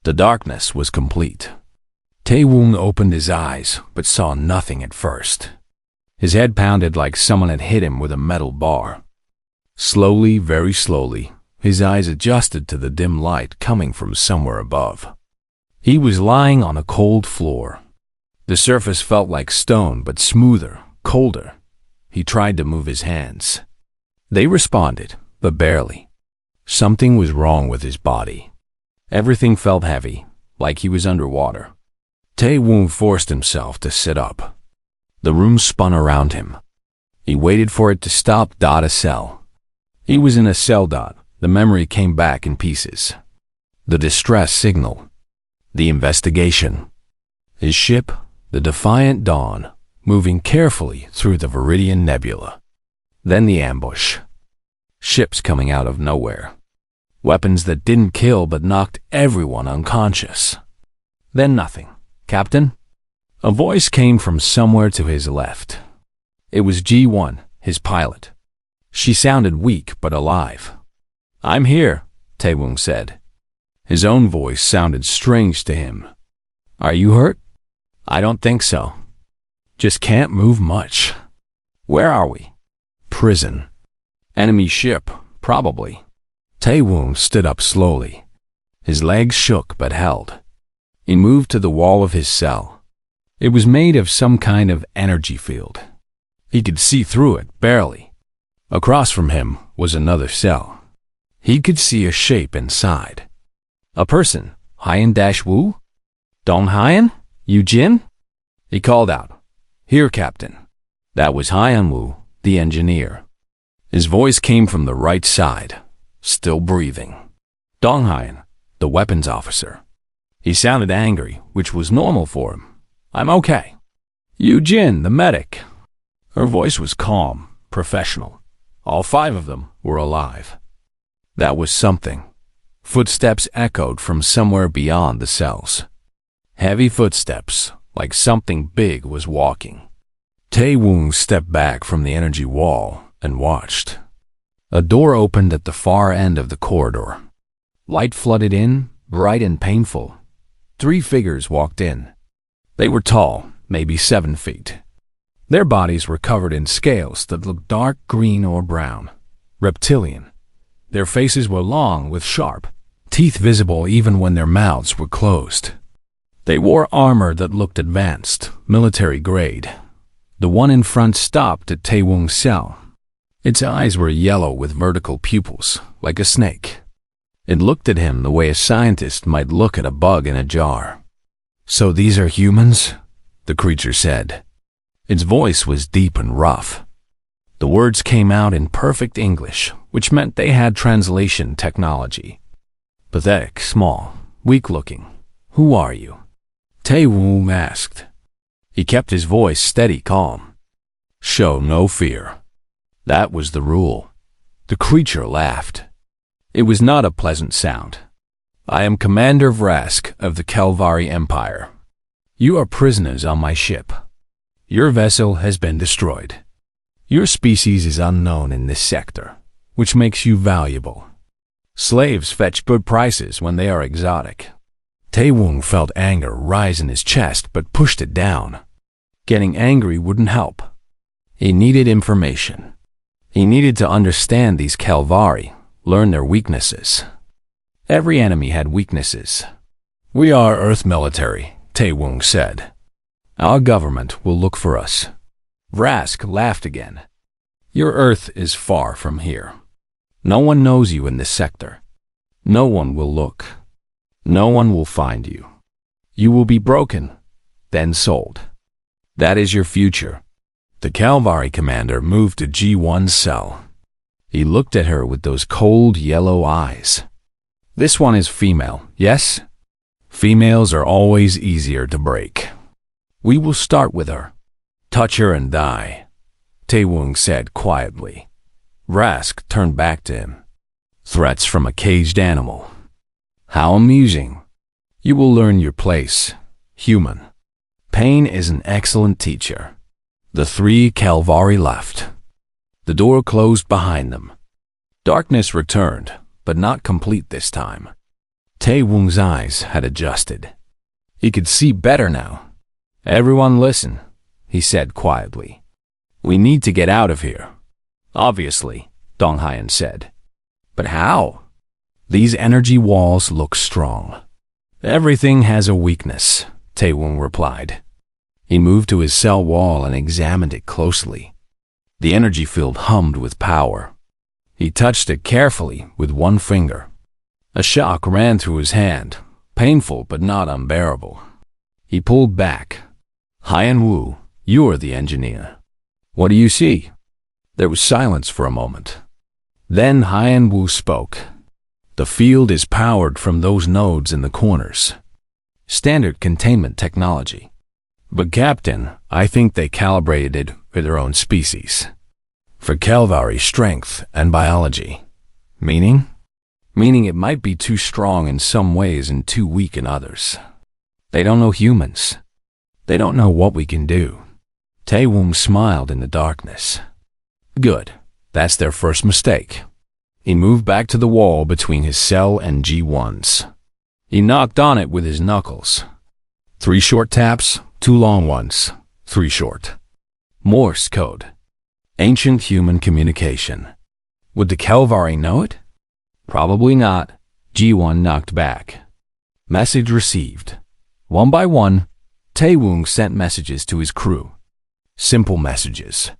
The darkness was complete. Tae-woong opened his eyes, but saw nothing at first. His head pounded like someone had hit him with a metal bar. Slowly, very slowly, his eyes adjusted to the dim light coming from somewhere above. He was lying on a cold floor. The surface felt like stone, but smoother, colder. He tried to move his hands. They responded, but barely. Something was wrong with his body. Everything felt heavy, like he was underwater. Tae-woong forced himself to sit up. The room spun around him. He waited for it to stop. A cell. He was in a cell. The memory came back in pieces. The distress signal. The investigation. His ship, the Defiant Dawn, moving carefully through the Viridian Nebula. Then the ambush. Ships coming out of nowhere. Weapons that didn't kill but knocked everyone unconscious. Then nothing. Captain? A voice came from somewhere to his left. It was G1, his pilot. She sounded weak but alive. "I'm here," Tae-woong said. His own voice sounded strange to him. "Are you hurt?" "I don't think so. Just can't move much." "Where are we?" "Prison. Enemy ship, probably." Tae-woong stood up slowly. His legs shook but held. He moved to the wall of his cell. It was made of some kind of energy field. He could see through it, barely. Across from him was another cell. He could see a shape inside. A person. Hyan-Wu? Dong Hyan? You Jin? He called out. "Here, Captain." That was Hyan-Wu, the engineer. His voice came from the right side, still breathing. Dong Hyan, the weapons officer. He sounded angry, which was normal for him. "I'm okay." "You Jin, the medic." Her voice was calm, professional. All 5 of them were alive. That was something. Footsteps echoed from somewhere beyond the cells. Heavy footsteps, like something big was walking. Tae-woong stepped back from the energy wall and watched. A door opened at the far end of the corridor. Light flooded in, bright and painful. 3 figures walked in. They were tall, maybe 7 feet. Their bodies were covered in scales that looked dark green or brown, reptilian. Their faces were long with sharp teeth visible even when their mouths were closed. They wore armor that looked advanced, military grade. The one in front stopped at Tae-woong's cell. Its eyes were yellow with vertical pupils, like a snake. It looked at him the way a scientist might look at a bug in a jar. "So these are humans?" the creature said. Its voice was deep and rough. The words came out in perfect English, which meant they had translation technology. "Pathetic, small, weak-looking. Who are you?" Tae-woong asked. He kept his voice steady, calm. "Show no fear." That was the rule. The creature laughed. It was not a pleasant sound. "I am Commander Vrask of the Kelvari Empire. You are prisoners on my ship. Your vessel has been destroyed. Your species is unknown in this sector, which makes you valuable. Slaves fetch good prices when they are exotic." Tae-woong felt anger rise in his chest but pushed it down. Getting angry wouldn't help. He needed information. He needed to understand these Kelvari, learn their weaknesses. Every enemy had weaknesses. "We are Earth military," Tae-woong said. "Our government will look for us." Vrask laughed again. "Your Earth is far from here. No one knows you in this sector. No one will look. No one will find you. You will be broken, then sold. That is your future." The Kelvari commander moved to G1's cell. He looked at her with those cold yellow eyes. "This one is female, yes? Females are always easier to break. We will start with her. Touch her and die," Tae-woong said quietly. Vrask turned back to him. "Threats from a caged animal. How amusing. You will learn your place, human. Pain is an excellent teacher." The 3 Kelvari left. The door closed behind them. Darkness returned, but not complete this time. Tae-woong's eyes had adjusted. He could see better now. "Everyone listen," he said quietly. "We need to get out of here." "Obviously," Dong Hyan said. "But how?" "These energy walls look strong." "Everything has a weakness," Tae-woong replied. He moved to his cell wall and examined it closely. The energy field hummed with power. He touched it carefully with one finger. A shock ran through his hand, painful but not unbearable. He pulled back. "Hyan-woo, you are the engineer. What do you see?" There was silence for a moment. Then Hyan-woo spoke. "The field is powered from those nodes in the corners. Standard containment technology. But Captain, I think they calibrated it for their own species. For Kelvari strength and biology." "Meaning?" "Meaning it might be too strong in some ways and too weak in others. They don't know humans. They don't know what we can do." Tae-woong smiled in the darkness. "Good. That's their first mistake." He moved back to the wall between his cell and G1's. He knocked on it with his knuckles. 3 short taps, 2 long ones, 3 short. Morse code. Ancient human communication. Would the Kelvari know it? Probably not. G1 knocked back. Message received. One by one, Tae-woong sent messages to his crew. Simple messages.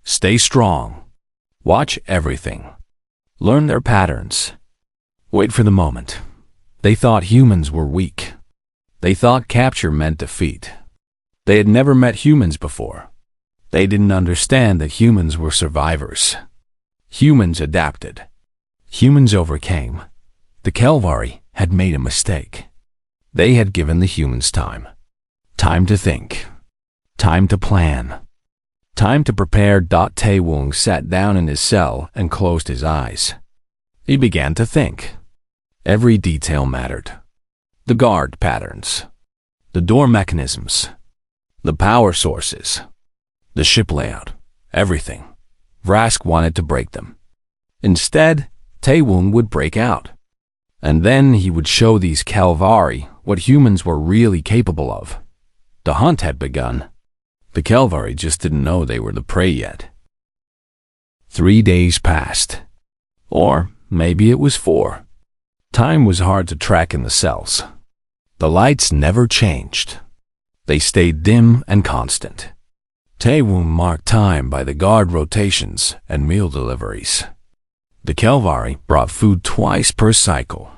Stay strong. Watch everything. Learn their patterns. Wait for the moment. They thought humans were weak. They thought capture meant defeat. They had never met humans before. They didn't understand that humans were survivors. Humans adapted. Humans overcame. The Kelvari had made a mistake. They had given the humans time. Time to think. Time to plan. Time to prepare. Tae-woong sat down in his cell and closed his eyes. He began to think. Every detail mattered. The guard patterns. The door mechanisms. The power sources. The ship layout. Everything. Vrask wanted to break them. Instead, Tae-woong would break out. And then he would show these Kelvari what humans were really capable of. The hunt had begun. The Kelvari just didn't know they were the prey yet. 3 days passed. Or maybe it was 4. Time was hard to track in the cells. The lights never changed. They stayed dim and constant. Tae-woong marked time by the guard rotations and meal deliveries. The Kelvari brought food twice per cycle.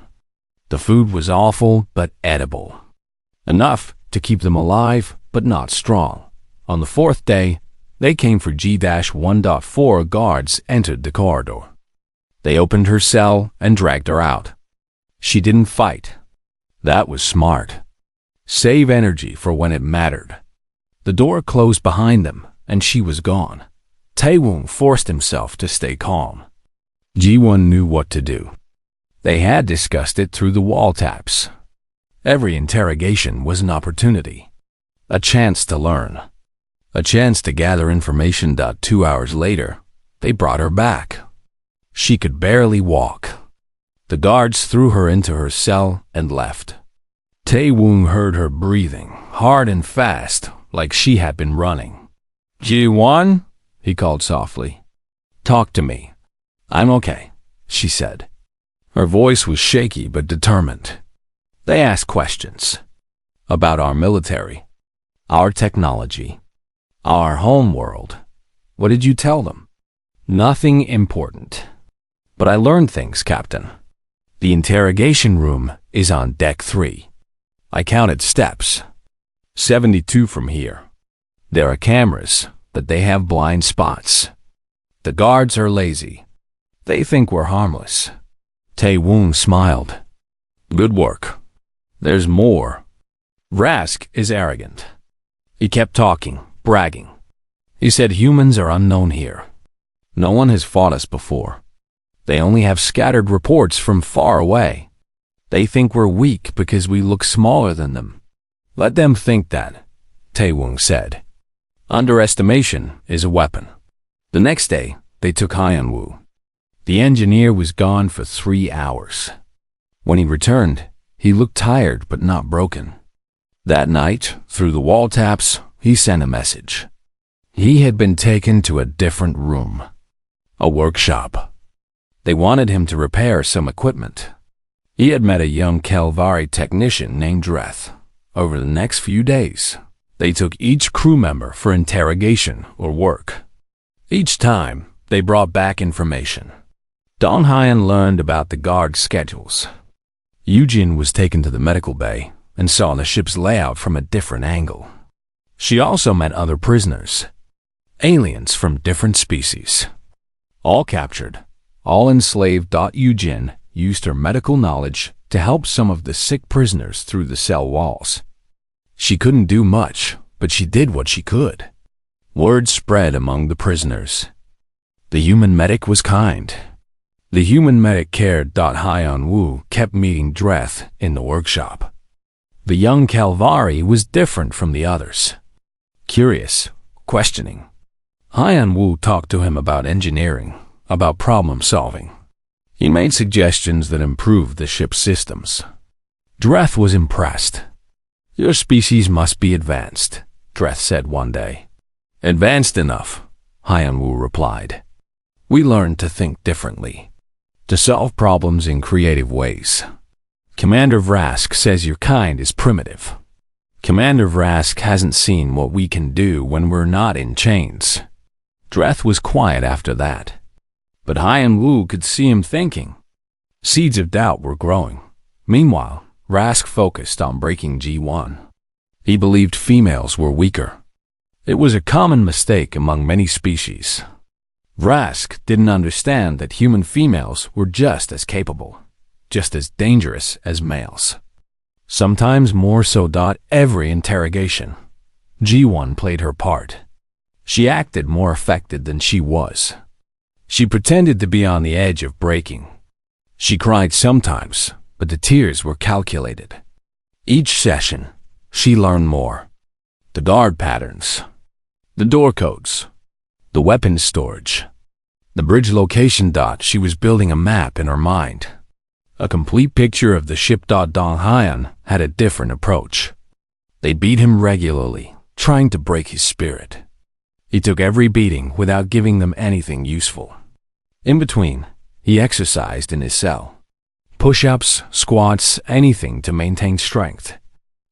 The food was awful but edible. Enough to keep them alive but not strong. On the 4th day, they came for G-1.4. Guards entered the corridor. They opened her cell and dragged her out. She didn't fight. That was smart. Save energy for when it mattered. The door closed behind them, and she was gone. Tae-woong forced himself to stay calm. G1 knew what to do. They had discussed it through the wall taps. Every interrogation was an opportunity. A chance to learn. A chance to gather information. 2 hours later, they brought her back. She could barely walk. The guards threw her into her cell and left. Tae-woong heard her breathing, hard and fast, like she had been running. "Ji-won?" he called softly. "Talk to me." "I'm okay," she said. Her voice was shaky but determined. They asked questions. About our military, our technology, our home world. What did you tell them? Nothing important. But I learned things, Captain. The interrogation room is on deck 3. I counted steps. 72 from here. There are cameras, but they have blind spots. The guards are lazy. They think we're harmless. Tae-woong smiled. Good work. There's more. Vrask is arrogant. He kept talking, bragging. He said humans are unknown here. No one has fought us before. They only have scattered reports from far away. They think we're weak because we look smaller than them. Let them think that, Tae-woong said. Underestimation is a weapon. The next day, they took Hyan-woo. The engineer was gone for 3 hours. When he returned, He looked tired but not broken. That night, through the wall taps, he sent a message. He had been taken to a different room. A workshop. They wanted him to repair some equipment. He had met a young Calvari technician named Dreth. Over the next few days, they took each crew member for interrogation or work. Each time, they brought back information. Don Hyan learned about the guard schedules. Eugene was taken to the medical bay and saw the ship's layout from a different angle. She also met other prisoners, aliens from different species. All captured, all enslaved. Eugene used her medical knowledge to help some of the sick prisoners through the cell walls. She couldn't do much, but she did what she could. Word spread among the prisoners. The human medic was kind. The human medic cared. Hyan Wu kept meeting Dreth in the workshop. The young Calvari was different from the others. Curious, questioning. Hyan Wu talked to him about engineering, about problem solving. He made suggestions that improved the ship's systems. Dreth was impressed. "Your species must be advanced," Dreth said one day. "Advanced enough," Hyan Wu replied. "We learned to think differently, to solve problems in creative ways. Commander Vrask says your kind is primitive. Commander Vrask hasn't seen what we can do when we're not in chains." Dreth was quiet after that. But Hyan Wu could see him thinking. Seeds of doubt were growing. Meanwhile, Vrask focused on breaking G1. He believed females were weaker. It was a common mistake among many species. Vrask didn't understand that human females were just as capable, just as dangerous as males. Sometimes more so. Every interrogation, G1 played her part. She acted more affected than she was. She pretended to be on the edge of breaking. She cried sometimes, but the tears were calculated. Each session, she learned more. The guard patterns, the door codes, the weapons storage, the bridge location. She was building a map in her mind. A complete picture of the ship. Don Hyan had a different approach. They beat him regularly, trying to break his spirit. He took every beating without giving them anything useful. In between, he exercised in his cell. Push-ups, squats, anything to maintain strength.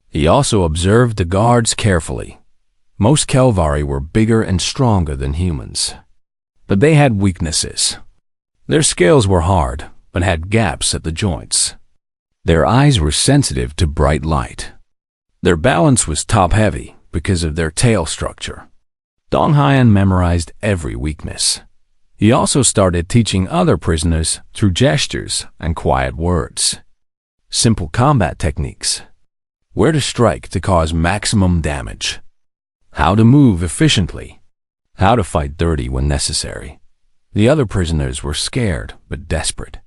He also observed the guards carefully. Most Calvari were bigger and stronger than humans. But they had weaknesses. Their scales were hard, but had gaps at the joints. Their eyes were sensitive to bright light. Their balance was top-heavy because of their tail structure. Don Hyan memorized every weakness. He also started teaching other prisoners through gestures and quiet words. Simple combat techniques. Where to strike to cause maximum damage. How to move efficiently. How to fight dirty when necessary. The other prisoners were scared but desperate.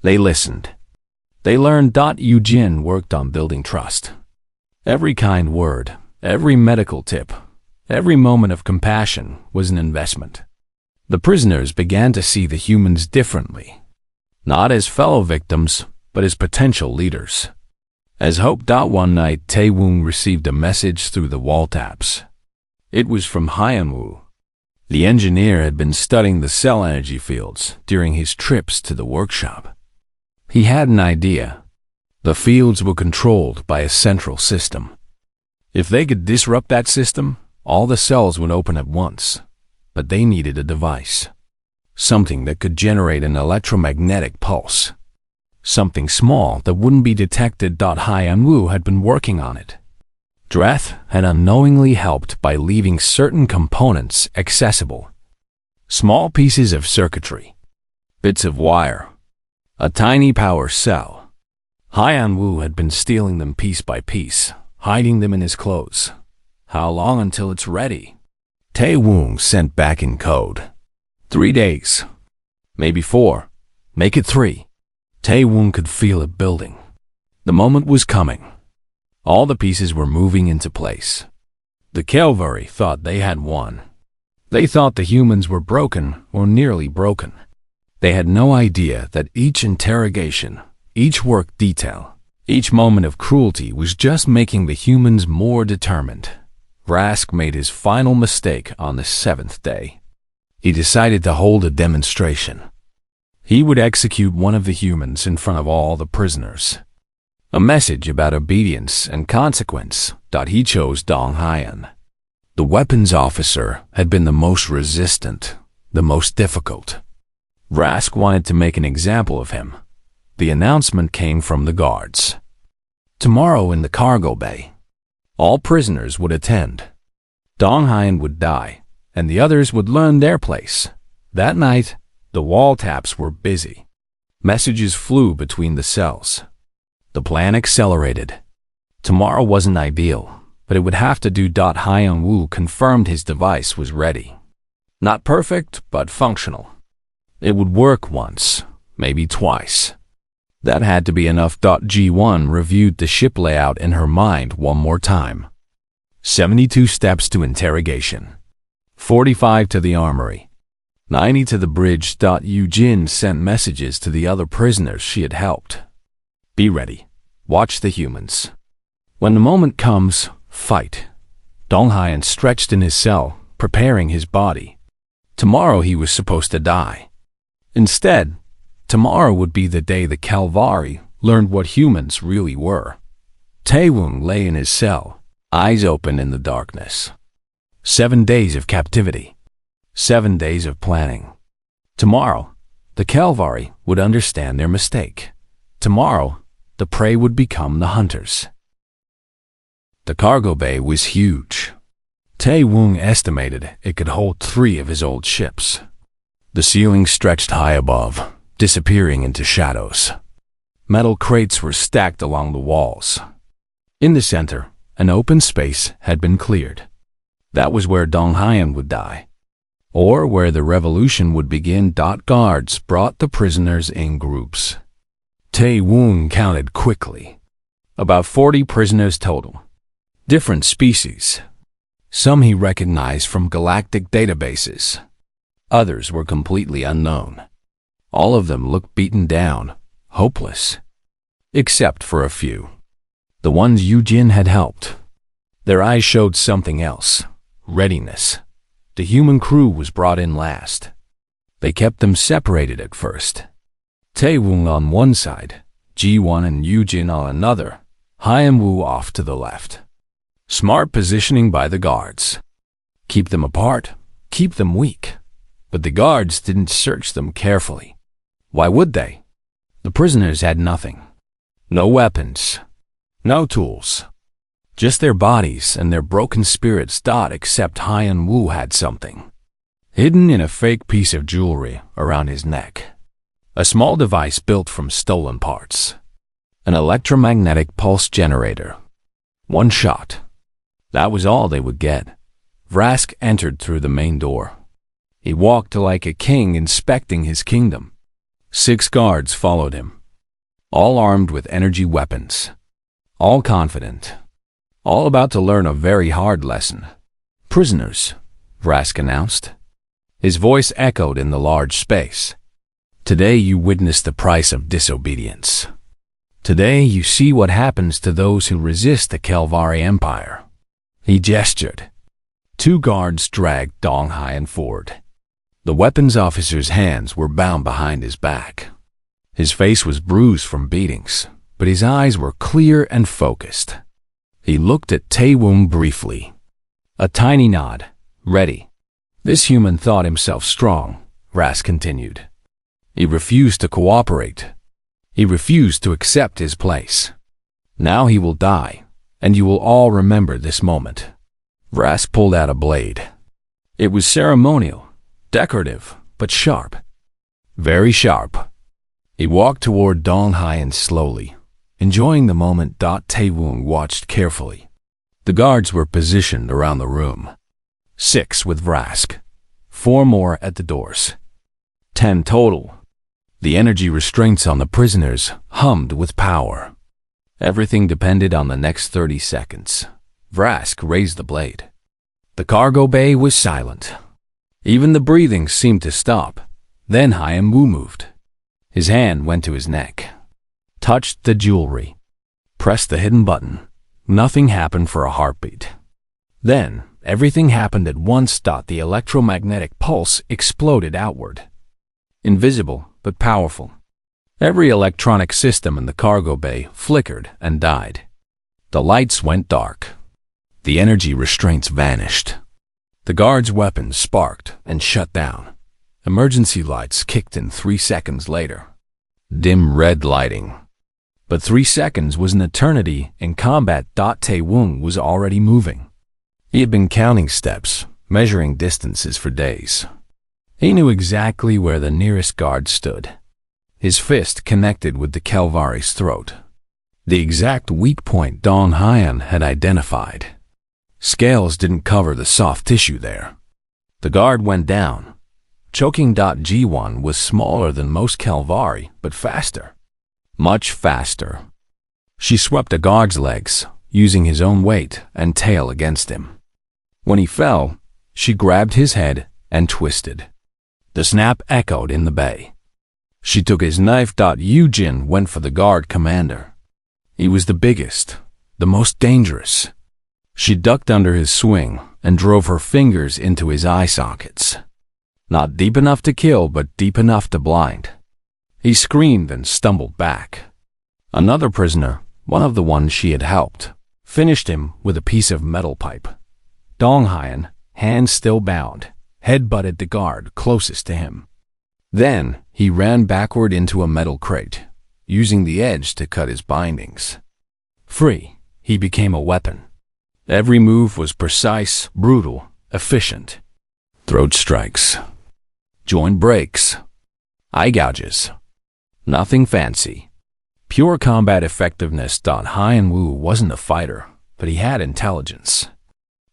They listened. They learned. Eugene worked on building trust. Every kind word, every medical tip, every moment of compassion was an investment. The prisoners began to see the humans differently, not as fellow victims, but as potential leaders. As hope. One night, Tae-woong received a message through the wall taps. It was from Hyan Wu. The engineer had been studying the cell energy fields during his trips to the workshop. He had an idea. The fields were controlled by a central system. If they could disrupt that system, all the cells would open at once. But they needed a device. Something that could generate an electromagnetic pulse. Something small that wouldn't be detected. Hyan Wu had been working on it. Dreth had unknowingly helped by leaving certain components accessible. Small pieces of circuitry, bits of wire, a tiny power cell. Hyan Wu had been stealing them piece by piece, hiding them in his clothes. How long until it's ready? Tae-woong sent back in code. 3 days. Maybe 4. Make it 3. Tae-woong could feel it building. The moment was coming. All the pieces were moving into place. The Calvari thought they had won. They thought the humans were broken or nearly broken. They had no idea that each interrogation, each work detail, Each moment of cruelty was just making the humans more determined. Vrask made his final mistake on the 7th day. He decided to hold a demonstration. He would execute one of the humans in front of all the prisoners. A message about obedience and consequence. He chose Dong Hyan. The weapons officer had been the most resistant, the most difficult. Vrask wanted to make an example of him. The announcement came from the guards. Tomorrow in the cargo bay, all prisoners would attend. Dong Hyan would die, and the others would learn their place. That night, the wall taps were busy. Messages flew between the cells. The plan accelerated. Tomorrow wasn't ideal, but it would have to do. Hyan Wu confirmed his device was ready. Not perfect, but functional. It would work once, maybe twice. That had to be enough. G1 reviewed the ship layout in her mind one more time. 72 steps to interrogation. 45 to the armory. 90 to the bridge. Yujin sent messages to the other prisoners she had helped. Be ready. Watch the humans. When the moment comes, fight. Dong Hyan stretched in his cell, preparing his body. Tomorrow he was supposed to die. Instead, tomorrow would be the day the Calvari learned what humans really were. Taewon lay in his cell, eyes open in the darkness. 7 days of captivity. 7 days of planning. Tomorrow, the Calvari would understand their mistake. Tomorrow, the prey would become the hunters. The cargo bay was huge. Taewon estimated it could hold 3 of his old ships. The ceiling stretched high above, disappearing into shadows. Metal crates were stacked along the walls. In the center, an open space had been cleared. That was where Dong Hyan would die, or where the revolution would begin. Guards brought the prisoners in groups. Taewon counted quickly. About 40 prisoners total. Different species. Some he recognized from galactic databases. Others were completely unknown. All of them looked beaten down, hopeless. Except for a few. The ones Yujin had helped. Their eyes showed something else. Readiness. The human crew was brought in last. They kept them separated at first. Taewon on one side, G1 and Yujin on another, Hyan Wu off to the left. Smart positioning by the guards. Keep them apart, keep them weak. But the guards didn't search them carefully. Why would they? The prisoners had nothing. No weapons. No tools. Just their bodies and their broken spirits. Except Hyan Wu had something. Hidden in a fake piece of jewelry around his neck. A small device built from stolen parts. An electromagnetic pulse generator. One shot. That was all they would get. Vrask entered through the main door. He walked like a king inspecting his kingdom. 6 guards followed him, all armed with energy weapons, all confident, all about to learn a very hard lesson. Prisoners, Vrask announced. His voice echoed in the large space. Today you witness the price of disobedience. Today you see what happens to those who resist the Calvari Empire. He gestured. 2 guards dragged Dong Hyan forward. The weapons officer's hands were bound behind his back. His face was bruised from beatings, but his eyes were clear and focused. He looked at Taewon briefly. A tiny nod. Ready. This human thought himself strong, Vrask continued. He refused to cooperate. He refused to accept his place. Now he will die, and you will all remember this moment. Vrask pulled out a blade. It was ceremonial. Decorative, but sharp. Very sharp. He walked toward Dong Hyan slowly, enjoying the moment. Taewon watched carefully. The guards were positioned around the room. 6 with Vrask. 4 more at the doors. 10 total. The energy restraints on the prisoners hummed with power. Everything depended on the next 30 seconds. Vrask raised the blade. The cargo bay was silent. Even the breathing seemed to stop. Then Hyan Wu moved. His hand went to his neck, touched the jewelry. Press the hidden button. Nothing happened for a heartbeat. Then, everything happened at once. The electromagnetic pulse exploded outward. Invisible, but powerful. Every electronic system in the cargo bay flickered and died. The lights went dark. The energy restraints vanished. The guards' weapons sparked and shut down. Emergency lights kicked in 3 seconds later. Dim red lighting. But 3 seconds was an eternity in combat. Tae-woong was already moving. He had been counting steps, measuring distances for days. He knew exactly where the nearest guard stood. His fist connected with the Kelvari's throat. The exact weak point Dong Hyan had identified. Scales didn't cover the soft tissue there. The guard went down. Choking. G1 was smaller than most Kelvari, but faster. Much faster. She swept a guard's legs, using his own weight and tail against him. When he fell, she grabbed his head and twisted. The snap echoed in the bay. She took his knife. Yujin went for the guard commander. He was the biggest, the most dangerous. She ducked under his swing and drove her fingers into his eye sockets. Not deep enough to kill, but deep enough to blind. He screamed and stumbled back. Another prisoner, one of the ones she had helped, finished him with a piece of metal pipe. Dong Hyan, hands still bound, head-butted the guard closest to him. Then he ran backward into a metal crate, using the edge to cut his bindings. Free, he became a weapon. Every move was precise, brutal, efficient. Throat strikes. Joint breaks. Eye gouges. Nothing fancy. Pure combat effectiveness. Hyan Wu wasn't a fighter, but he had intelligence.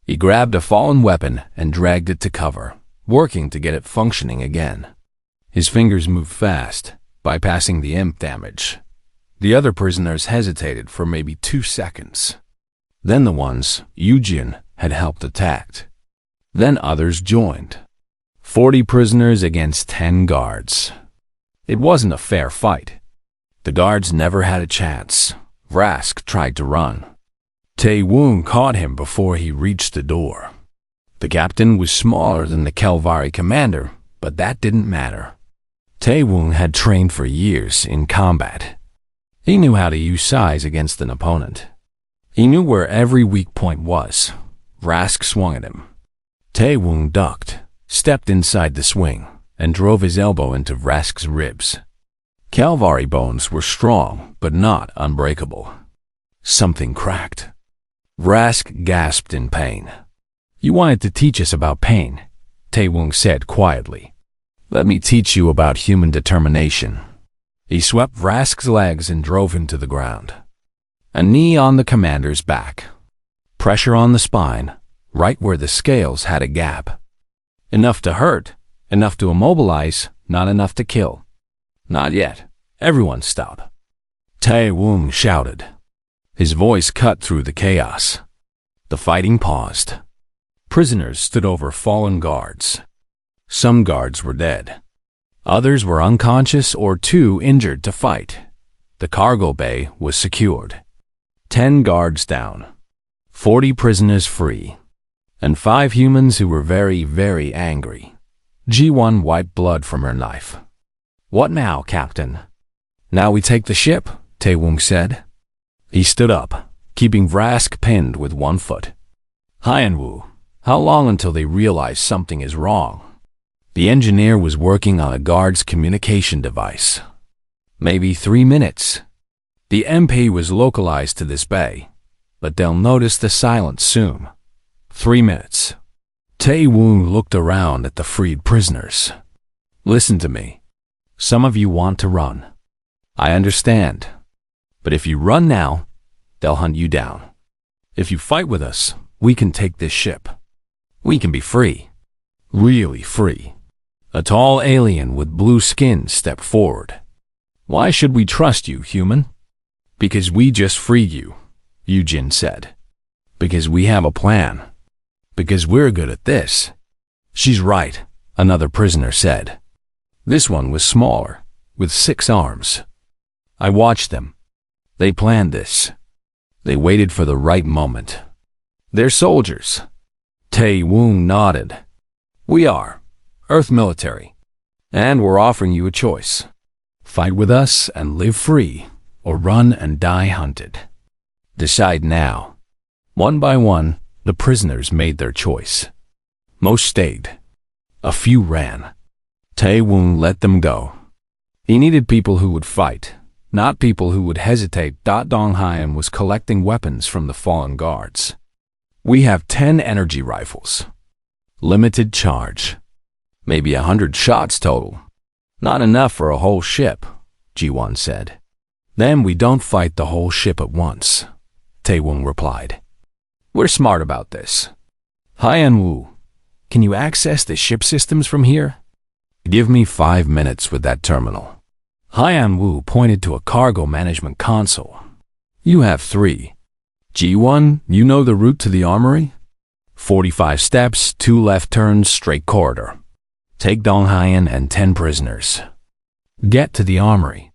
He grabbed a fallen weapon and dragged it to cover, working to get it functioning again. His fingers moved fast, bypassing the imp damage. The other prisoners hesitated for maybe 2 seconds. Then the ones Yujin had helped attacked. Then others joined. 40 prisoners against 10 guards. It wasn't a fair fight. The guards never had a chance. Vrask tried to run. Tae-woong caught him before he reached the door. The captain was smaller than the Kelvari commander, but that didn't matter. Tae-woong had trained for years in combat. He knew how to use size against an opponent. He knew where every weak point was. Vrask swung at him. Tae-woong ducked, stepped inside the swing, and drove his elbow into Vrask's ribs. Kelvari bones were strong, but not unbreakable. Something cracked. Vrask gasped in pain. "You wanted to teach us about pain," Tae-woong said quietly. "Let me teach you about human determination." He swept Vrask's legs and drove him to the ground. A knee on the commander's back. Pressure on the spine, right where the scales had a gap. Enough to hurt, enough to immobilize, not enough to kill. "Not yet. Everyone stop." Tae-woong shouted. His voice cut through the chaos. The fighting paused. Prisoners stood over fallen guards. Some guards were dead. Others were unconscious or too injured to fight. The cargo bay was secured. 10 guards down. 40 prisoners free. And 5 humans who were very, very angry. G1 wiped blood from her knife. "What now, Captain?" "Now we take the ship," Tae-woong said. He stood up, keeping Vrask pinned with one foot. "Hyan-woo, how long until they realize something is wrong?" The engineer was working on a guard's communication device. "Maybe 3 minutes. The MP was localized to this bay, but they'll notice the silence soon. 3 minutes." Tae-woong looked around at the freed prisoners. "Listen to me. Some of you want to run. I understand. But if you run now, they'll hunt you down. If you fight with us, we can take this ship. We can be free. Really free." A tall alien with blue skin stepped forward. "Why should we trust you, human?" "Because we just freed you," Yujin said. "Because we have a plan. Because we're good at this." "She's right," another prisoner said. This one was smaller, with 6 arms. "I watched them. They planned this. They waited for the right moment. "They're soldiers." Tae-woong nodded. "We are. Earth military. And we're offering you a choice. Fight with us and live free, or run and die hunted. Decide now." One by one, the prisoners made their choice. Most stayed. A few ran. Tae-woong let them go. He needed people who would fight, not people who would hesitate. Dong-hyun was collecting weapons from the fallen guards. "We have 10 energy rifles. Limited charge. Maybe 100 shots total. Not enough for a whole ship," Ji-won said. "Then we don't fight the whole ship at once," Tae-woong replied. "We're smart about this. Hyun-woo, can you access the ship systems from here?" "Give me 5 minutes with that terminal." Hyun-woo pointed to a cargo management console. "You have 3. Ji-won, you know the route to the armory? 45 steps, 2 left turns, straight corridor. Take Dong-hyun and 10 prisoners. Get to the armory.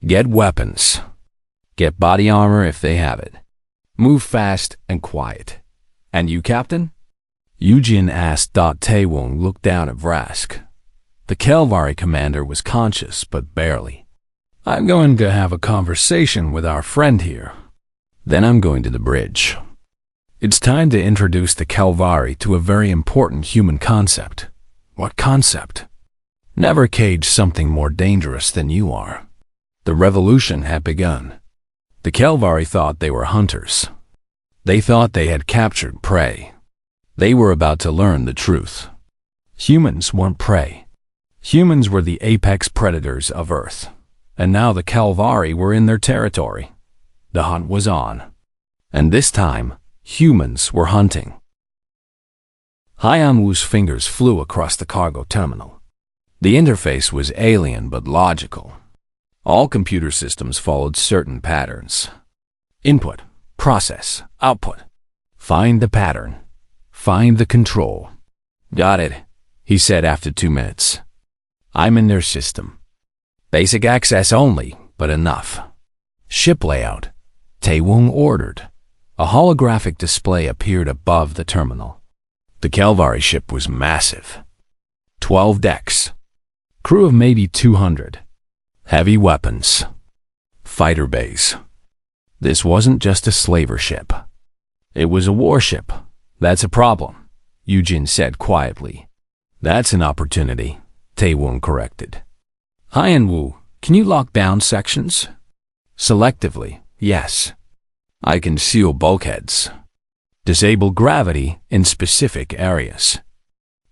Get weapons. Get body armor if they have it. Move fast and quiet." "And you, Captain?" Eugene asked. Tae-woong looked down at Vrask. The Kelvari commander was conscious, but barely. "I'm going to have a conversation with our friend here. Then I'm going to the bridge. It's time to introduce the Kelvari to a very important human concept." "What concept?" "Never cage something more dangerous than you are." The revolution had begun. The Kelvari thought they were hunters. They thought they had captured prey. They were about to learn the truth. Humans weren't prey. Humans were the apex predators of Earth. And now the Kelvari were in their territory. The hunt was on. And this time, humans were hunting. Hyun-woo's fingers flew across the cargo terminal. The interface was alien but logical. All computer systems followed certain patterns. Input, process, output. Find the pattern. Find the control. "Got it," he said after 2 minutes. "I'm in their system. Basic access only, but enough." "Ship layout," Tae-woong ordered. A holographic display appeared above the terminal. The Kelvari ship was massive. 12 decks. Crew of maybe 200. Heavy weapons. Fighter bays. This wasn't just a slaver ship. It was a warship. "That's a problem," Eugene said quietly. "That's an opportunity," Tae-woong corrected. "Hyun-woo, can you lock down sections?" "Selectively, yes. I can seal bulkheads. Disable gravity in specific areas.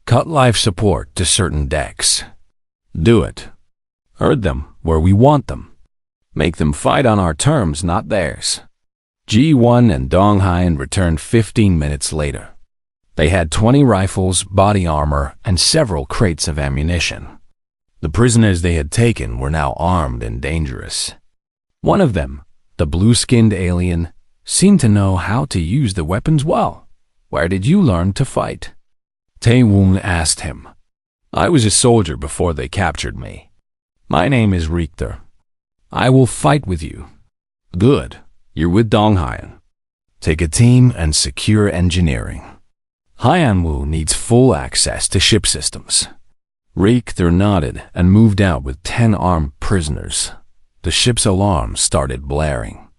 Cut life support to certain decks. Do it. Herd them where we want them. Make them fight on our terms, not theirs." Ji-won and Dong-hyun returned 15 minutes later. They had 20 rifles, body armor, and several crates of ammunition. The prisoners they had taken were now armed and dangerous. One of them, the blue-skinned alien, seemed to know how to use the weapons well. "Where did you learn to fight?" Tae-woong asked him. "I was a soldier before they captured me. My name is Richter. I will fight with you." "Good. You're with Dong-hyun. Take a team and secure engineering. Hyun-woo needs full access to ship systems." Richter nodded and moved out with 10 armed prisoners. The ship's alarm started blaring.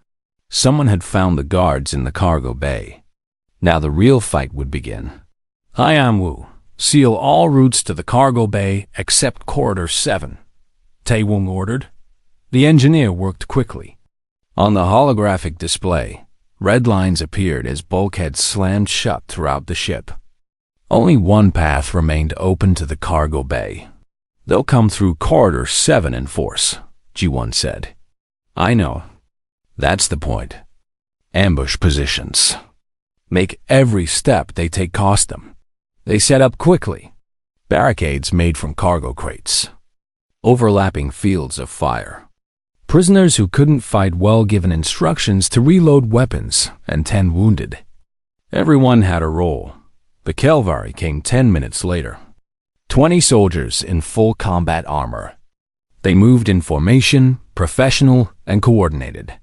Someone had found the guards in the cargo bay. Now the real fight would begin. "Hyun-woo, seal all routes to the cargo bay except Corridor 7, Tae-woong ordered. The engineer worked quickly. On the holographic display, red lines appeared as bulkheads slammed shut throughout the ship. Only one path remained open to the cargo bay. "They'll come through Corridor 7 in force," Ji-won said. "I know. That's the point. Ambush positions. Make every step they take cost them." They set up quickly. Barricades made from cargo crates. Overlapping fields of fire. Prisoners who couldn't fight well given instructions to reload weapons and 10 wounded. Everyone had a role. The Kelvari came 10 minutes later. 20 soldiers in full combat armor. They moved in formation, professional, and coordinated.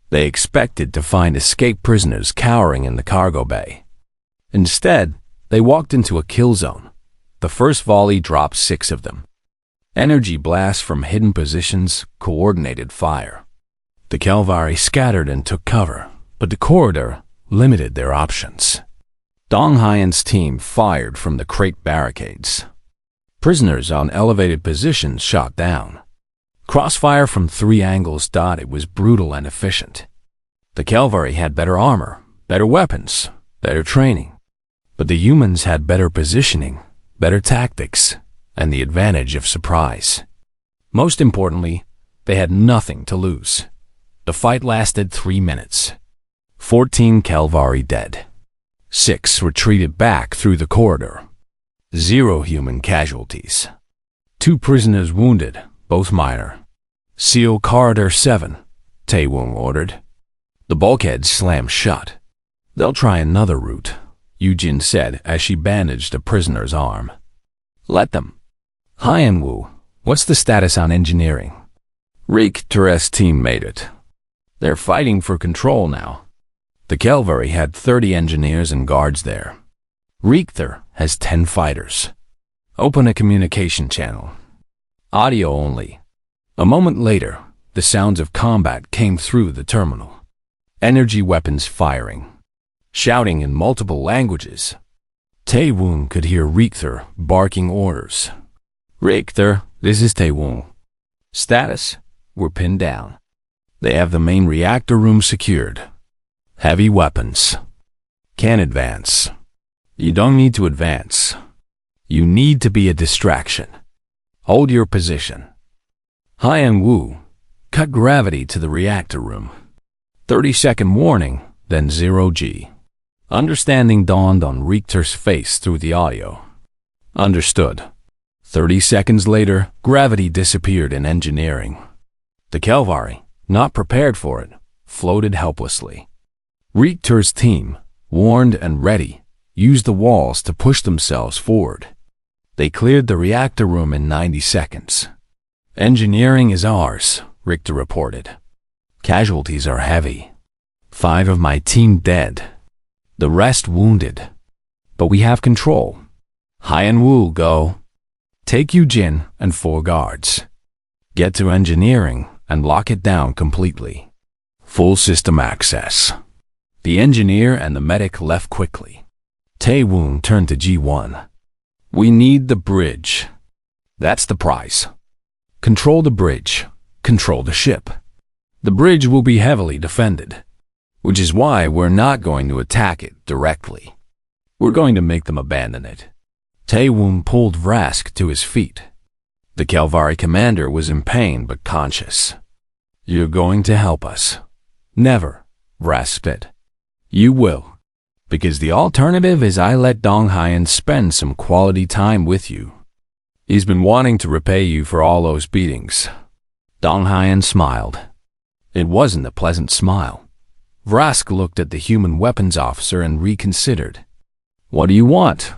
They expected to find escaped prisoners cowering in the cargo bay. Instead, they walked into a kill zone. The first volley dropped 6 of them. Energy blasts from hidden positions coordinated fire. The Calvari scattered and took cover, but the corridor limited their options. Dong Hyan's team fired from the crate barricades. Prisoners on elevated positions shot down. Crossfire from 3 angles thought it was brutal and efficient. The Calvari had better armor, better weapons, better training. But the humans had better positioning, better tactics, and the advantage of surprise. Most importantly, they had nothing to lose. The fight lasted 3 minutes. 14 Calvari dead. 6 retreated back through the corridor. 0 human casualties. 2 prisoners wounded, both minor. Seal Corridor 7, Taewong ordered. The bulkheads slammed shut. They'll try another route, Yujin said as she bandaged a prisoner's arm. Let them. Hyan-woo, what's the status on engineering? Rick-Teres team made it. They're fighting for control now. The Calvari had 30 engineers and guards there. Richter has 10 fighters. Open a communication channel. Audio only. A moment later, the sounds of combat came through the terminal. Energy weapons firing. Shouting in multiple languages. Taewong could hear Richter barking orders. Richter, this is Taewong. Status, we're pinned down. They have the main reactor room secured. Heavy weapons. Can't advance. You don't need to advance. You need to be a distraction. Hold your position. Hyan-woo, cut gravity to the reactor room. 30-second warning, then 0G. Understanding dawned on Richter's face through the audio. Understood. 30 seconds later, gravity disappeared in engineering. The Calvari, not prepared for it, floated helplessly. Richter's team, warned and ready, used the walls to push themselves forward. They cleared the reactor room in 90 seconds. Engineering is ours, Richter reported. Casualties are heavy. 5 of my team dead. The rest wounded. But we have control. Hyan-woo, go. Take Yujin and 4 guards. Get to engineering and lock it down completely. Full system access. The engineer and the medic left quickly. Taewong turned to G1. We need the bridge. That's the prize. Control the bridge. Control the ship. The bridge will be heavily defended, which is why we're not going to attack it directly. We're going to make them abandon it. Taewong pulled Vrask to his feet. The Calvari commander was in pain but conscious. You're going to help us. Never, Vrask spit. You will. Because the alternative is I let Dong Hyan spend some quality time with you. He's been wanting to repay you for all those beatings. Dong Hyan smiled. It wasn't a pleasant smile. Vrask looked at the human weapons officer and reconsidered. What do you want?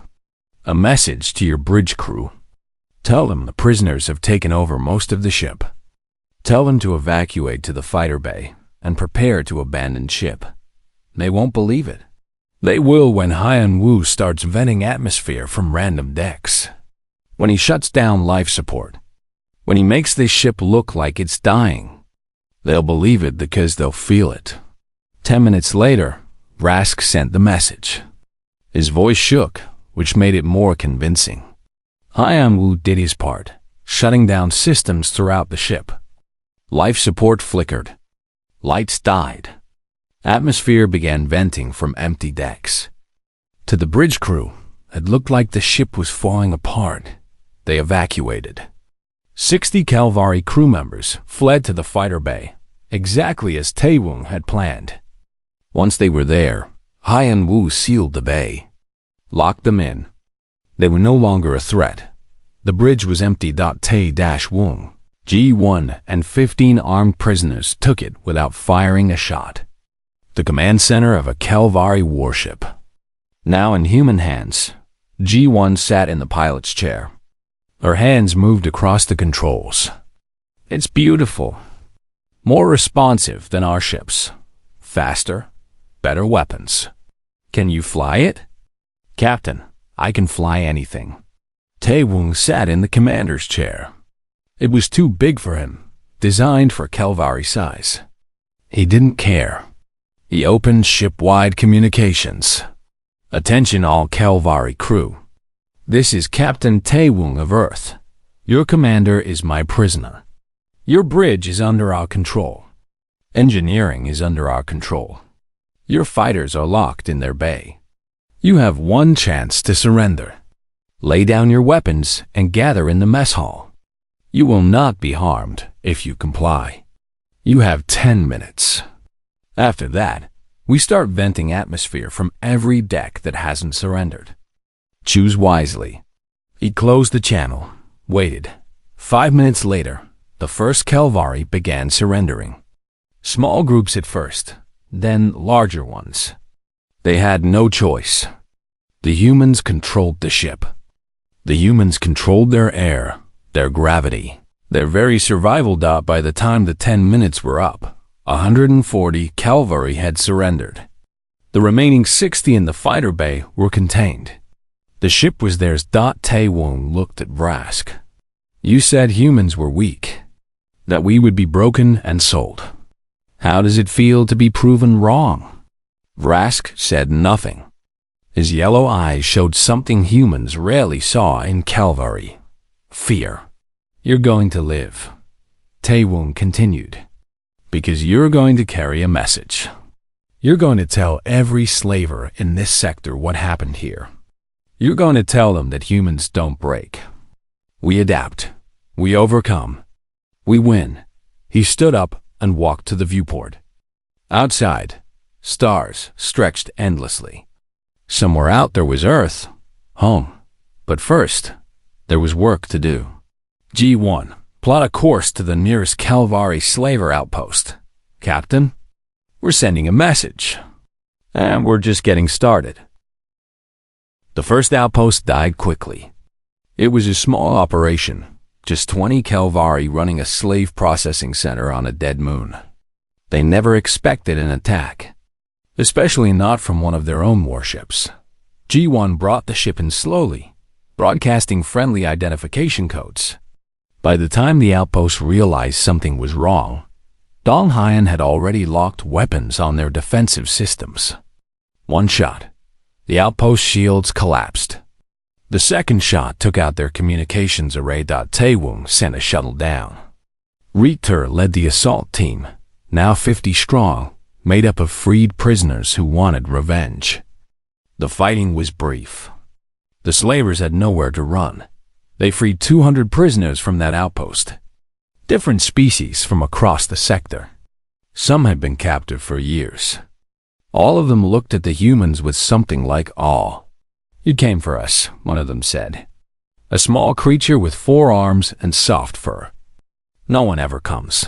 A message to your bridge crew. Tell them the prisoners have taken over most of the ship. Tell them to evacuate to the fighter bay and prepare to abandon ship. They won't believe it. They will when Hyan-woo starts venting atmosphere from random decks. When he shuts down life support. When he makes this ship look like it's dying. They'll believe it because they'll feel it. 10 minutes later, Vrask sent the message. His voice shook, which made it more convincing. Hyan-woo did his part, shutting down systems throughout the ship. Life support flickered. Lights died. Atmosphere began venting from empty decks. To the bridge crew, it looked like the ship was falling apart. They evacuated. 60 Calvari crew members fled to the fighter bay, exactly as Taewong had planned. Once they were there, Hyan-woo sealed the bay. Locked them in. They were no longer a threat. The bridge was empty. Tae-Wong, G1 and 15 armed prisoners took it without firing a shot. The command center of a Calvari warship. Now in human hands, G1 sat in the pilot's chair. Her hands moved across the controls. It's beautiful. More responsive than our ships, faster, better weapons. Can you fly it? Captain, I can fly anything. Taewung sat in the commander's chair. It was too big for him, designed for Kelvari size. He didn't care. He opened ship-wide communications. Attention all Kelvari crew. This is Captain Taewung of Earth. Your commander is my prisoner. Your bridge is under our control. Engineering is under our control. Your fighters are locked in their bay. You have one chance to surrender. Lay down your weapons and gather in the mess hall. You will not be harmed if you comply. You have 10 minutes. After that, we start venting atmosphere from every deck that hasn't surrendered. Choose wisely. He closed the channel, waited. 5 minutes later, the first Kelvari began surrendering. Small groups at first, then larger ones. They had no choice. The humans controlled the ship. The humans controlled their air, their gravity, their very survival. By the time the 10 minutes were up, 140 Kelvari had surrendered. The remaining 60 in the fighter bay were contained. The ship was theirs. Taewung looked at Vrask. You said humans were weak, that we would be broken and sold. How does it feel to be proven wrong? Vrask said nothing. His yellow eyes showed something humans rarely saw in Kelvari. Fear. You're going to live, Taewung continued, because you're going to carry a message. You're going to tell every slaver in this sector what happened here. You're going to tell them that humans don't break. We adapt. We overcome. We win. He stood up and walked to the viewport. Outside, stars stretched endlessly. Somewhere out there was Earth, home. But first, there was work to do. G1, plot a course to the nearest Kelvari slaver outpost. Captain, we're sending a message. And we're just getting started. The first outpost died quickly. It was a small operation, just 20 Kelvari running a slave processing center on a dead moon. They never expected an attack, especially not from one of their own warships. G1 brought the ship in slowly, broadcasting friendly identification codes. By the time the outpost realized something was wrong, Donghayan had already locked weapons on their defensive systems. One shot. The outpost shields collapsed. The second shot took out their communications array. Taewung sent a shuttle down. Richter led the assault team, now 50 strong, made up of freed prisoners who wanted revenge. The fighting was brief. The slavers had nowhere to run. They freed 200 prisoners from that outpost. Different species from across the sector. Some had been captive for years. All of them looked at the humans with something like awe. You came for us, one of them said. A small creature with 4 arms and soft fur. No one ever comes.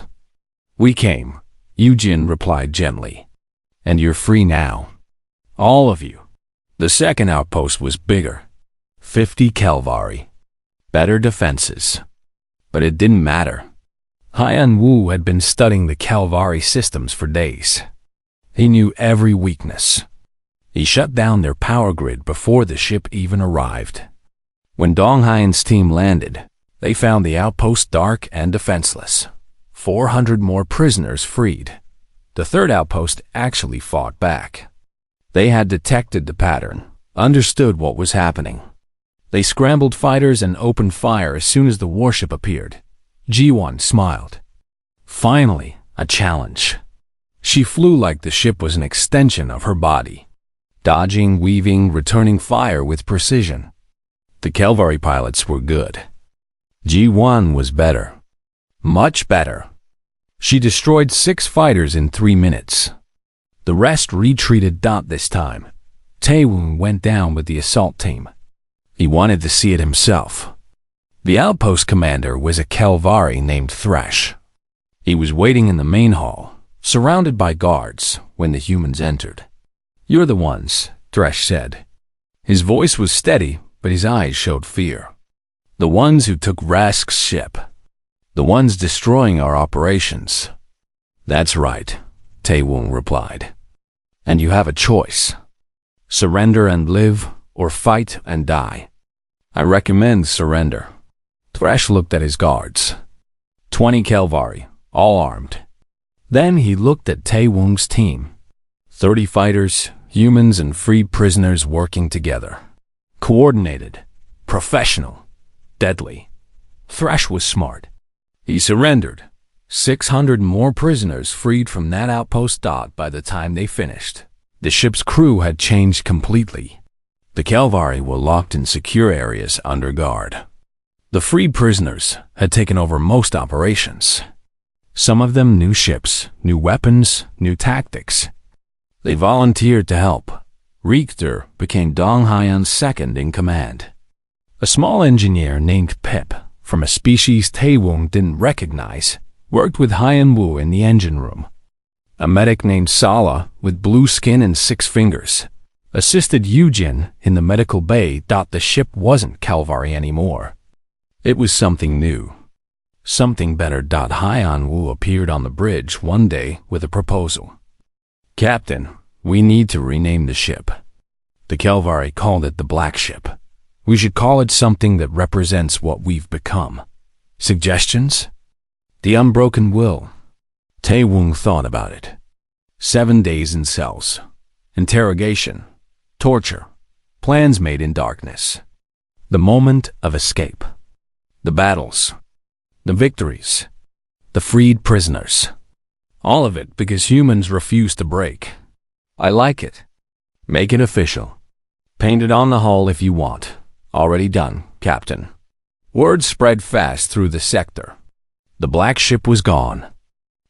We came, Eugene replied gently. And you're free now. All of you. The second outpost was bigger. 50 Kelvari. Better defenses. But it didn't matter. Haiyan Wu had been studying the Kelvari systems for days. He knew every weakness. He shut down their power grid before the ship even arrived. When Donghayan's team landed, they found the outpost dark and defenseless. 400 more prisoners freed. The third outpost actually fought back. They had detected the pattern, understood what was happening. They scrambled fighters and opened fire as soon as the warship appeared. G1 smiled. Finally, a challenge. She flew like the ship was an extension of her body, dodging, weaving, returning fire with precision. The Kelvari pilots were good. G1 was better. Much better. She destroyed 6 fighters in 3 minutes. The rest retreated. This time, Taewung went down with the assault team. He wanted to see it himself. The outpost commander was a Kelvari named Thresh. He was waiting in the main hall, surrounded by guards, when the humans entered. You're the ones, Thresh said. His voice was steady, but his eyes showed fear. The ones who took Rask's ship. The ones destroying our operations. That's right. Tae-woong replied. And you have a choice. Surrender and live, or fight and die. I recommend surrender. Thresh looked at his guards. 20 Kelvari, all armed. Then he looked at Tae-woong's team. 30 fighters, humans and freed prisoners working together. Coordinated, professional, deadly. Thresh was smart. He surrendered. 600 more prisoners freed from that outpost. By the time they finished, the ship's crew had changed completely. The Kelvari were locked in secure areas under guard. The freed prisoners had taken over most operations. Some of them new ships, new weapons, new tactics. They volunteered to help. Richter became Dong Hyeon's second in command. A small engineer named Pip, from a species Tae-woong didn't recognize, worked with Hyeon-woo in the engine room. A medic named Sala, with blue skin and 6 fingers, assisted Yujin in the medical bay. The ship wasn't Calvary anymore. It was something new. Something better. Hyeon-woo appeared on the bridge one day with a proposal. Captain, we need to rename the ship. The Kelvari called it the Black Ship. We should call it something that represents what we've become. Suggestions? The Unbroken Will. Tae-woong thought about it. 7 days in cells. Interrogation. Torture. Plans made in darkness. The moment of escape. The battles. The victories. The freed prisoners. All of it because humans refuse to break. I like it. Make it official. Paint it on the hull if you want. Already done, Captain. Word spread fast through the sector. The Black Ship was gone.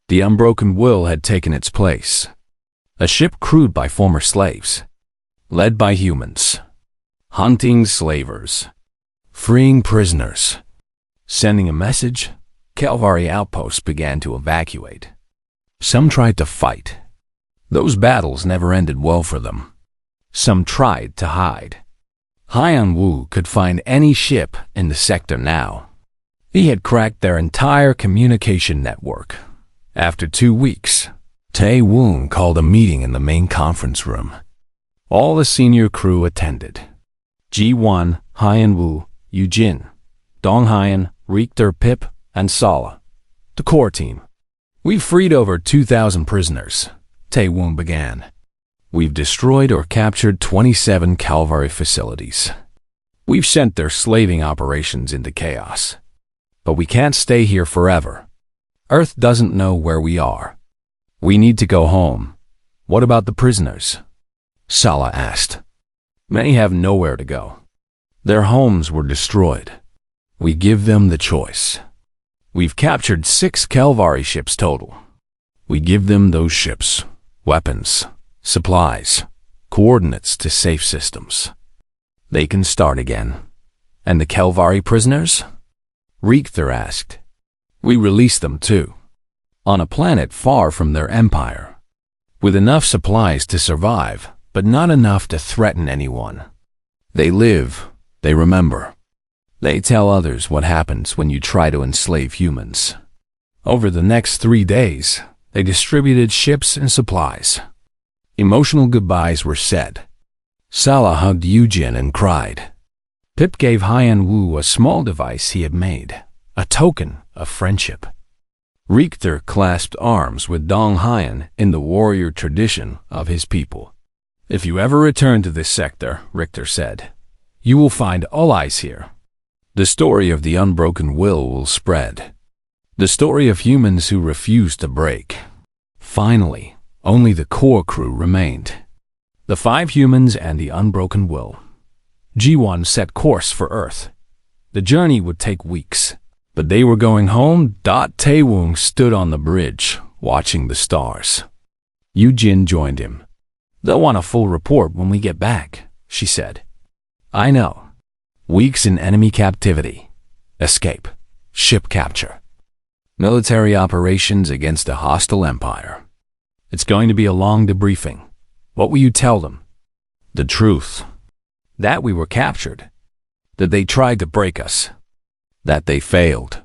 The Unbroken Will had taken its place. A ship crewed by former slaves. Led by humans. Hunting slavers. Freeing prisoners. Sending a message, Calvary outposts began to evacuate. Some tried to fight. Those battles never ended well for them. Some tried to hide. Hyeon-woo could find any ship in the sector now. He had cracked their entire communication network. After 2 weeks, Tae-woong called a meeting in the main conference room. All the senior crew attended. Ji-won, Hyeon-woo, Yujin, Dong-hyeon, Richter, Pip, and Sala. The core team. We've freed over 2,000 prisoners, Tae-woong began. We've destroyed or captured 27 Calvary facilities. We've sent their slaving operations into chaos. But we can't stay here forever. Earth doesn't know where we are. We need to go home. What about the prisoners? Sala asked. Many have nowhere to go. Their homes were destroyed. We give them the choice. We've captured 6 Calvary ships total. We give them those ships, weapons, supplies, coordinates to safe systems. They can start again. And the Calvary prisoners? Richter asked. We release them too. On a planet far from their empire. With enough supplies to survive, but not enough to threaten anyone. They live, they remember. They tell others what happens when you try to enslave humans. Over the next 3 days, they distributed ships and supplies. Emotional goodbyes were said. Sala hugged Yujin and cried. Pip gave Hyeon-woo a small device he had made, a token of friendship. Richter clasped arms with Dong-hyeon in the warrior tradition of his people. If you ever return to this sector, Richter said, you will find allies here. The story of the Unbroken Will spread. The story of humans who refused to break. Finally, only the core crew remained. The 5 humans and the Unbroken Will. Ji-won set course for Earth. The journey would take weeks, but they were going home. Tae-woong stood on the bridge, watching the stars. Yujin joined him. They'll want a full report when we get back, she said. I know. Weeks in enemy captivity. Escape. Ship capture. Military operations against a hostile empire. It's going to be a long debriefing. What will you tell them? The truth. That we were captured. That they tried to break us. That they failed.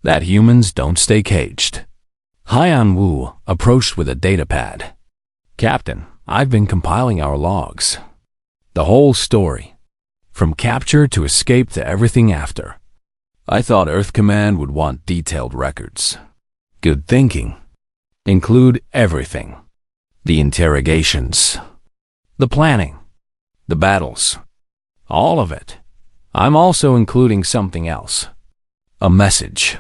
That humans don't stay caged. Haiyan Wu approached with a datapad. Captain, I've been compiling our logs. The whole story. From capture to escape to everything after. I thought Earth Command would want detailed records. Good thinking. Include everything. The interrogations. The planning. The battles. All of it. I'm also including something else. A message.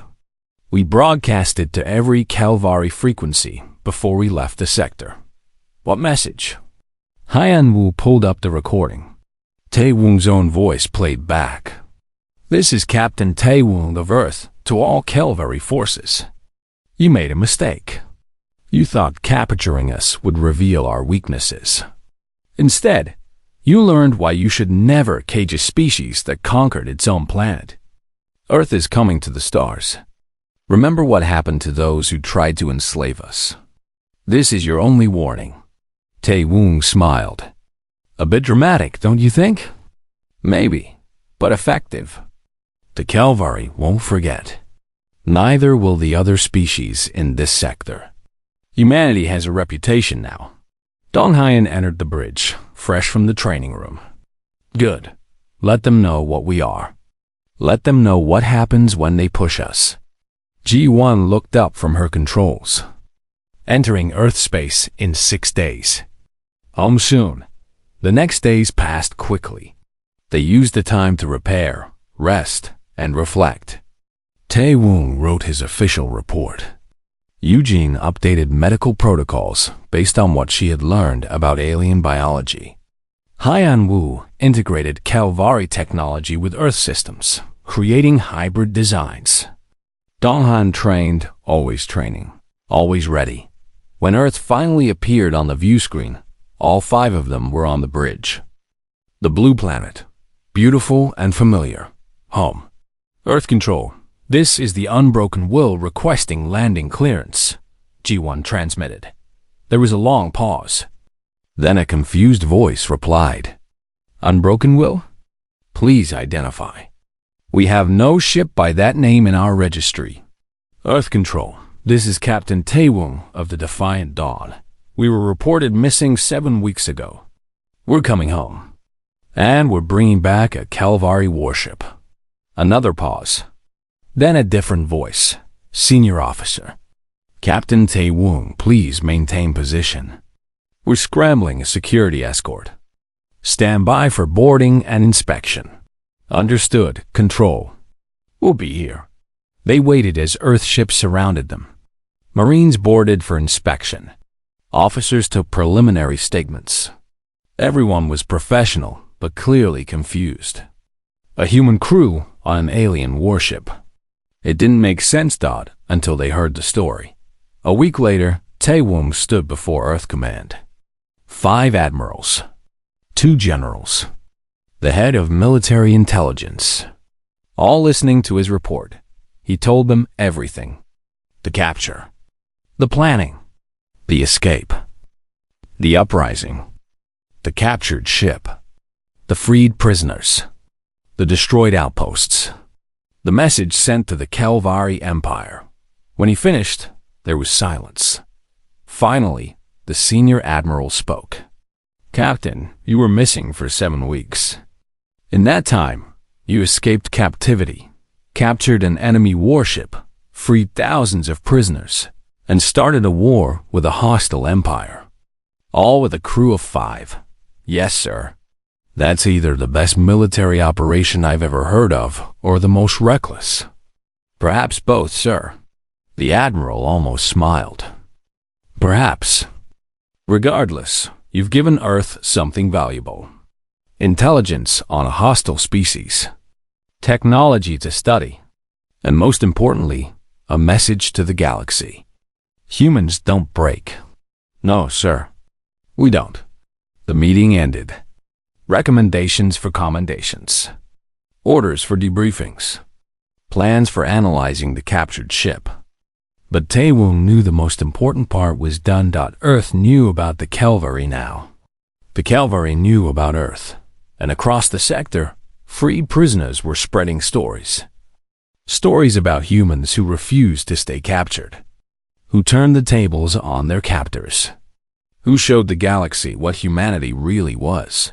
We broadcast it to every Calvary frequency before we left the sector. What message? Haiyan Wu pulled up the recording. Taewung's own voice played back. This is Captain Taewung of Earth to all Calvary forces. You made a mistake. You thought capturing us would reveal our weaknesses. Instead, you learned why you should never cage a species that conquered its own planet. Earth is coming to the stars. Remember what happened to those who tried to enslave us. This is your only warning. Taewung smiled. A bit dramatic, don't you think? Maybe, but effective. The Calvary won't forget. Neither will the other species in this sector. Humanity has a reputation now. Dong Haiyan entered the bridge, fresh from the training room. Good. Let them know what we are. Let them know what happens when they push us. G1 looked up from her controls. Entering Earth space in 6 days. Home soon. The next days passed quickly. They used the time to repair, rest, and reflect. Taewung wrote his official report. Eugene updated medical protocols based on what she had learned about alien biology. Haiyan Wu integrated Calvary technology with Earth systems, creating hybrid designs. Donghan trained, always training, always ready. When Earth finally appeared on the view screen, all 5 of them were on the bridge. The blue planet, beautiful and familiar. Home. Earth Control. This is the Unbroken Will requesting landing clearance, G1 transmitted. There was a long pause. Then a confused voice replied. Unbroken Will? Please identify. We have no ship by that name in our registry. Earth Control. This is Captain Taewung of the Defiant Dawn. We were reported missing 7 weeks ago. We're coming home. And we're bringing back a Calvary warship. Another pause. Then a different voice. Senior officer. Captain Taewung, please maintain position. We're scrambling a security escort. Stand by for boarding and inspection. Understood. Control. We'll be here. They waited as Earth ships surrounded them. Marines boarded for inspection. Officers took preliminary statements. Everyone was professional, but clearly confused. A human crew on an alien warship. It didn't make sense, until they heard the story. A week later, Taewung stood before Earth Command. 5 admirals. 2 generals. The head of military intelligence. All listening to his report. He told them everything. The capture. The planning. The escape. The uprising. The captured ship. The freed prisoners. The destroyed outposts. The message sent to the Calvary Empire. When he finished, there was silence. Finally, the senior admiral spoke. Captain, you were missing for 7 weeks. In that time, you escaped captivity, captured an enemy warship, freed thousands of prisoners, and started a war with a hostile empire. All with a crew of 5. Yes, sir. That's either the best military operation I've ever heard of, or the most reckless. Perhaps both, sir. The admiral almost smiled. Perhaps. Regardless, you've given Earth something valuable. Intelligence on a hostile species. Technology to study. And most importantly, a message to the galaxy. Humans don't break. No, sir. We don't. The meeting ended. Recommendations for commendations. Orders for debriefings. Plans for analyzing the captured ship. But Taewung knew the most important part was done. Earth knew about the Calvary now. The Calvary knew about Earth. And across the sector, freed prisoners were spreading stories. Stories about humans who refused to stay captured. who turned the tables on their captors, who showed the galaxy what humanity really was.